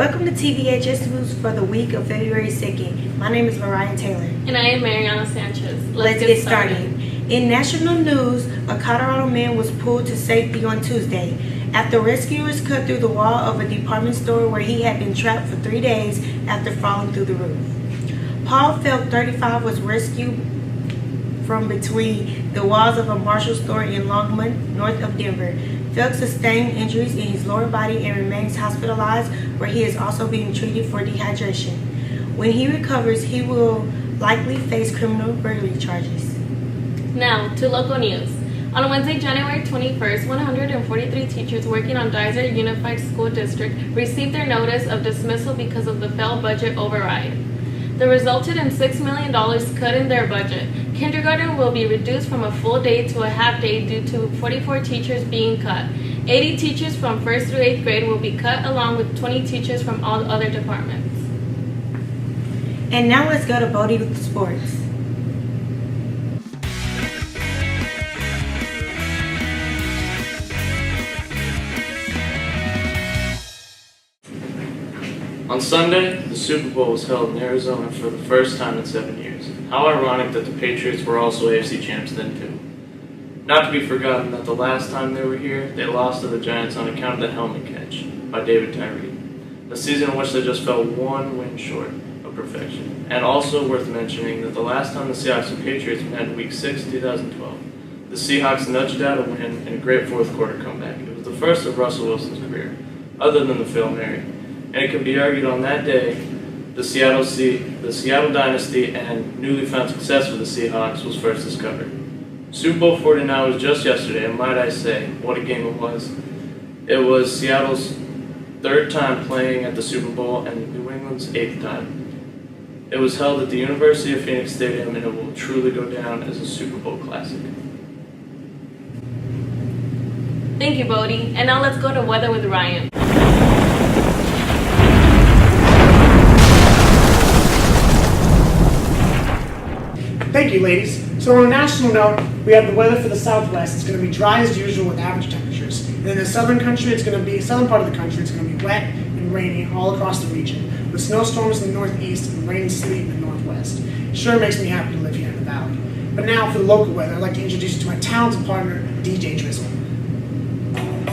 Welcome to TVHS News for the week of February 2nd. My name is Mariah Taylor. And I am Mariana Sanchez. Let's get started. In national news, a Colorado man was pulled to safety on Tuesday after rescuers cut through the wall of a department store where he had been trapped for 3 days after falling through the roof. Paul Felt, 35, was rescued from between the walls of a Marshall store in Longmont, north of Denver. Felt sustained injuries in his lower body and remains hospitalized, where he is also being treated for dehydration. When he recovers, he will likely face criminal burglary charges. Now, to local news. On Wednesday, January 21st, 143 teachers working on Dysart Unified School District received their notice of dismissal because of the failed budget override. That resulted in $6 million cut in their budget. Kindergarten will be reduced from a full day to a half day due to 44 teachers being cut. 80 teachers from 1st through 8th grade will be cut, along with 20 teachers from all other departments. And now let's go to Bodie with sports. On Sunday, the Super Bowl was held in Arizona for the first time in 7 years. How ironic that the Patriots were also AFC champs then too. Not to be forgotten that the last time they were here, they lost to the Giants on account of the helmet catch by David Tyree. A season in which they just fell one win short of perfection. And also worth mentioning that the last time the Seahawks and Patriots met in Week 6, 2012, the Seahawks nudged out a win in a great fourth quarter comeback. It was the first of Russell Wilson's career, other than the Hail Mary. And it can be argued on that day, the Seattle dynasty and newly found success for the Seahawks was first discovered. Super Bowl 49 was just yesterday, and might I say, what a game it was. It was Seattle's 3rd time playing at the Super Bowl and New England's 8th time. It was held at the University of Phoenix Stadium, and it will truly go down as a Super Bowl classic. Thank you, Bodie. And now let's go to weather with Ryan. Thank you, ladies. So on a national note, we have the weather for the Southwest. It's going to be dry as usual with average temperatures. And in the southern part of the country, it's going to be wet and rainy all across the region, with snowstorms in the northeast and rain and sleet in the northwest. It sure makes me happy to live here in the valley. But now for the local weather, I'd like to introduce you to my talented partner, DJ Drizzle.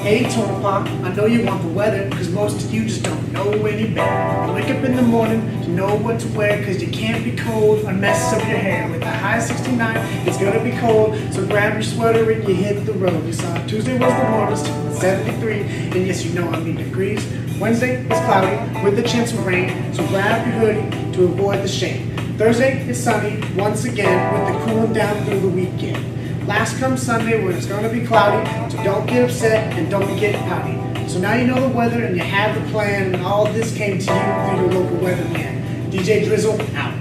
Hey Toni, I know you want the weather because most of you just don't know any better. You wake up in the morning to know what to wear because you can't be cold or mess up your hair. With a high 69, it's gonna be cold, so grab your sweater and you hit the road. You saw Tuesday was the warmest with 73, and yes, you know I mean degrees. Wednesday is cloudy with a chance of rain, so grab your hoodie to avoid the shade. Thursday is sunny once again with the cooling down through the weekend. Last comes Sunday when it's going to be cloudy, so don't get upset and don't get pouty. So now you know the weather and you have the plan, and all this came to you through your local weatherman. DJ Drizzle, out.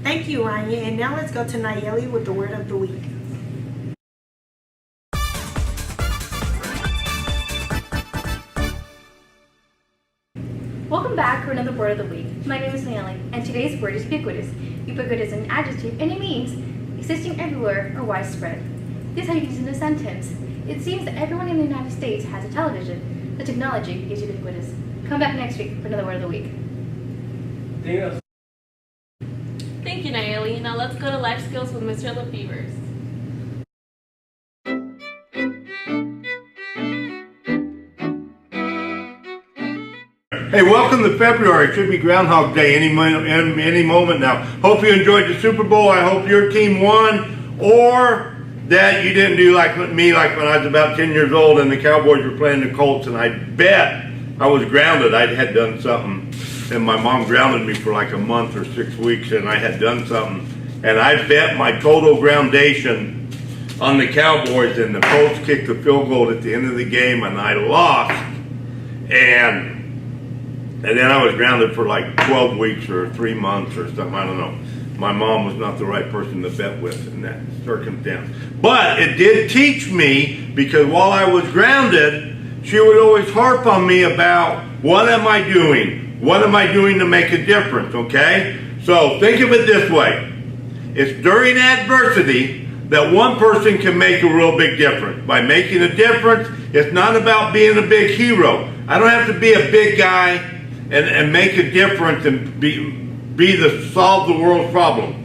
Thank you, Ryan. And now let's go to Nayeli with the word of the week. Welcome back for another word of the week. My name is Nayeli, and today's word is ubiquitous. Ubiquitous is an adjective, and it means existing everywhere or widespread. This is how you use it in a sentence. It seems that everyone in the United States has a television. The technology is ubiquitous. Come back next week for another word of the week. Thank you, Nayeli. Now let's go to life skills with Mr. Lefevers. Hey, welcome to February. It should be Groundhog Day any moment now. Hope you enjoyed the Super Bowl. I hope your team won, or that you didn't do like me, like when I was about 10 years old and the Cowboys were playing the Colts, and I bet I was grounded. I had done something, and my mom grounded me for like a month or 6 weeks, and I had done something, and I bet my total groundation on the Cowboys, and the Colts kicked the field goal at the end of the game, and I lost, and then I was grounded for like 12 weeks or 3 months or something, I don't know. My mom was not the right person to bet with in that circumstance. But it did teach me, because while I was grounded, she would always harp on me about, what am I doing? What am I doing to make a difference, okay? So think of it this way. It's during adversity that one person can make a real big difference. By making a difference, it's not about being a big hero. I don't have to be a big guy and make a difference and solve the world's problem.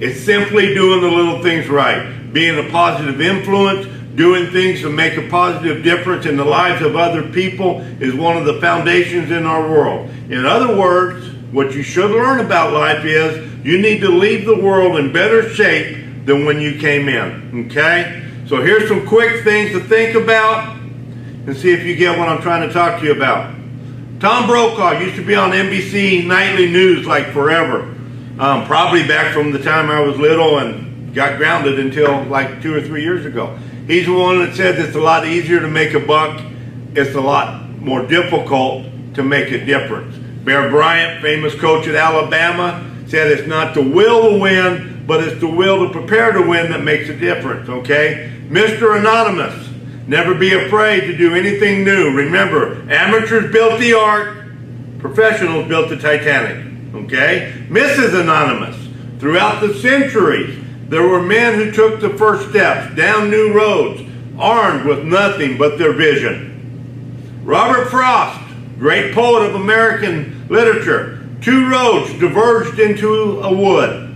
It's simply doing the little things right, being a positive influence, doing things to make a positive difference in the lives of other people is one of the foundations in our world. In other words, what you should learn about life is you need to leave the world in better shape than when you came in, okay? So here's some quick things to think about and see if you get what I'm trying to talk to you about. Tom Brokaw used to be on NBC Nightly News like forever. Probably back from the time I was little and got grounded until like 2 or 3 years ago. He's the one that said it's a lot easier to make a buck. It's a lot more difficult to make a difference. Bear Bryant, famous coach at Alabama, said it's not the will to win, but it's the will to prepare to win that makes a difference, okay? Mr. Anonymous, never be afraid to do anything new. Remember, amateurs built the Ark, professionals built the Titanic, okay? Mrs. Anonymous, throughout the centuries, there were men who took the first steps down new roads, armed with nothing but their vision. Robert Frost, great poet of American literature, 2 roads diverged into a wood.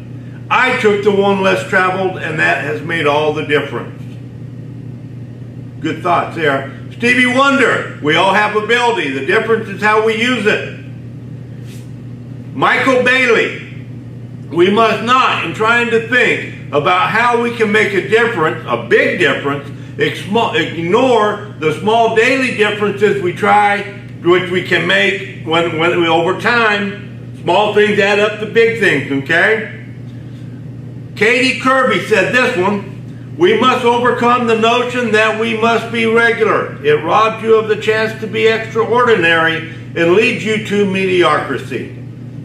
I took the one less traveled, and that has made all the difference. Good thoughts there. Stevie Wonder, we all have ability. The difference is how we use it. Michael Bailey, we must not, in trying to think about how we can make a difference, a big difference, ignore the small daily differences which we can make when over time. Small things add up to big things, okay? Katie Kirby said this one, we must overcome the notion that we must be regular. It robs you of the chance to be extraordinary and leads you to mediocrity.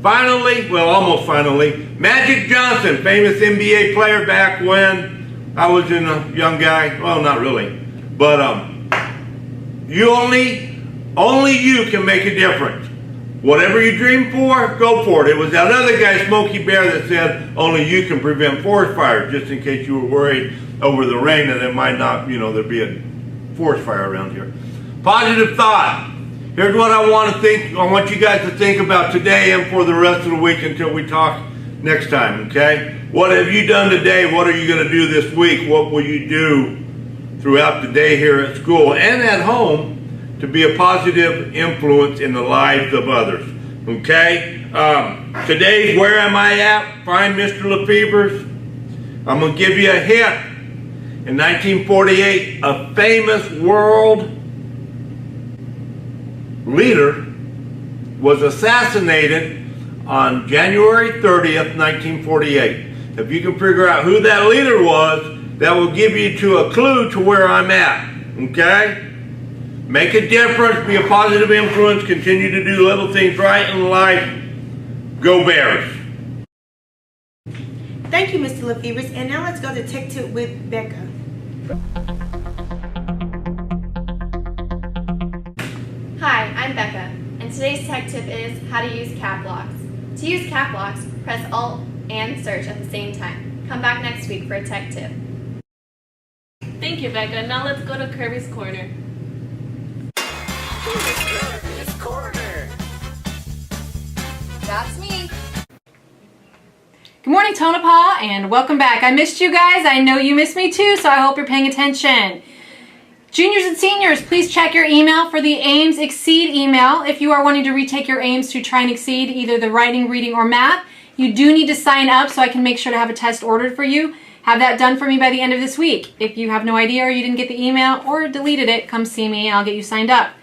Finally, well, almost finally, Magic Johnson, famous NBA player back when I was a young guy. Well, not really, but only you can make a difference. Whatever you dream for, go for it. It was that other guy, Smokey Bear, that said only you can prevent forest fires, just in case you were worried over the rain and it might not, there'd be a forest fire around here. Positive thought. Here's what I want you guys to think about today and for the rest of the week until we talk next time, okay? What have you done today? What are you going to do this week? What will you do throughout the day here at school and at home to be a positive influence in the lives of others, okay? Today's Where Am I At? Find Mr. Lefevre's. I'm going to give you a hint. In 1948, a famous world leader was assassinated on January 30th, 1948. If you can figure out who that leader was, that will give you a clue to where I'm at, okay? Make a difference, be a positive influence, continue to do little things right in life. Go Bears. Thank you, Mr. Lefevre. And now let's go to Tech Tip with Becca. Hi, I'm Becca, and today's tech tip is how to use cap locks. To use cap locks, press Alt and search at the same time. Come back next week for a tech tip. Thank you, Becca. Now let's go to Kirby's Corner. Kirby's Corner. That's me. Good morning, Tonopah, and welcome back. I missed you guys. I know you missed me too, so I hope you're paying attention. Juniors and seniors, please check your email for the Ames Exceed email. If you are wanting to retake your Ames to try and exceed either the writing, reading, or math, you do need to sign up so I can make sure to have a test ordered for you. Have that done for me by the end of this week. If you have no idea or you didn't get the email or deleted it, come see me and I'll get you signed up.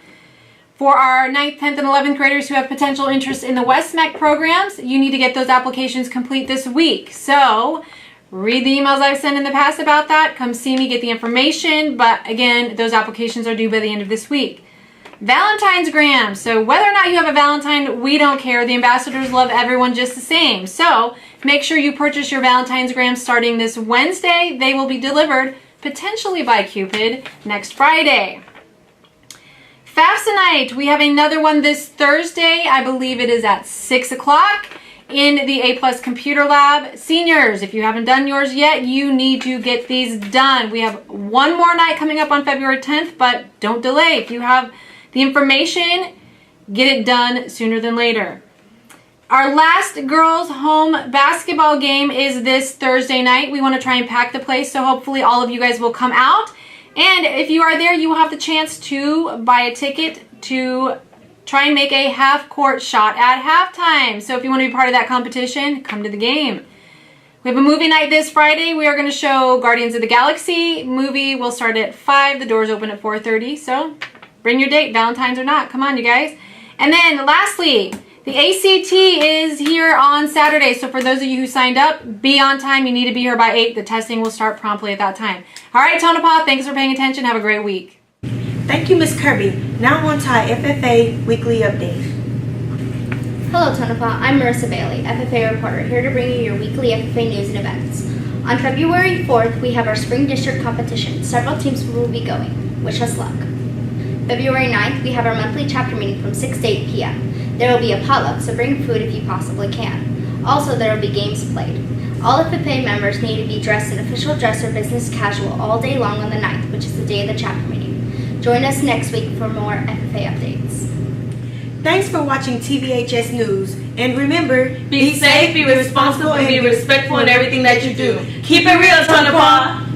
For our 9th, 10th, and 11th graders who have potential interest in the WestMAC programs, you need to get those applications complete this week. So, read the emails I've sent in the past about that. Come see me, get the information. But again, those applications are due by the end of this week. Valentine's Gram. So whether or not you have a Valentine, we don't care. The ambassadors love everyone just the same. So make sure you purchase your Valentine's Gram starting this Wednesday. They will be delivered potentially by Cupid next Friday. FAFSA night. We have another one this Thursday. I believe it is at 6 o'clock. In the A+ Computer Lab. Seniors, if you haven't done yours yet, you need to get these done. We have one more night coming up on February 10th, but don't delay. If you have the information, Get it done sooner than later. Our last girls' home basketball game is this Thursday night. We want to try and pack the place, so hopefully all of you guys will come out. And if you are there, you will have the chance to buy a ticket to try and make a half-court shot at halftime. So if you want to be part of that competition, come to the game. We have a movie night this Friday. We are going to show Guardians of the Galaxy. Movie will start at 5. The doors open at 4:30. So bring your date, Valentine's or not. Come on, you guys. And then lastly, the ACT is here on Saturday. So for those of you who signed up, be on time. You need to be here by 8. The testing will start promptly at that time. All right, Tonopah, thanks for paying attention. Have a great week. Thank you, Ms. Kirby. Now on to our FFA weekly update. Hello, Tonopah. I'm Marissa Bailey, FFA reporter, here to bring you your weekly FFA news and events. On February 4th, we have our spring district competition. Several teams will be going. Wish us luck. February 9th, we have our monthly chapter meeting from 6 to 8 p.m. There will be a potluck, so bring food if you possibly can. Also, there will be games played. All FFA members need to be dressed in official dress or business casual all day long on the 9th, which is the day of the chapter meeting. Join us next week for more FFA updates. Thanks for watching TVHS News. And remember, Be safe, be responsible, and be respectful in everything that you do. Keep it real, Tonopah.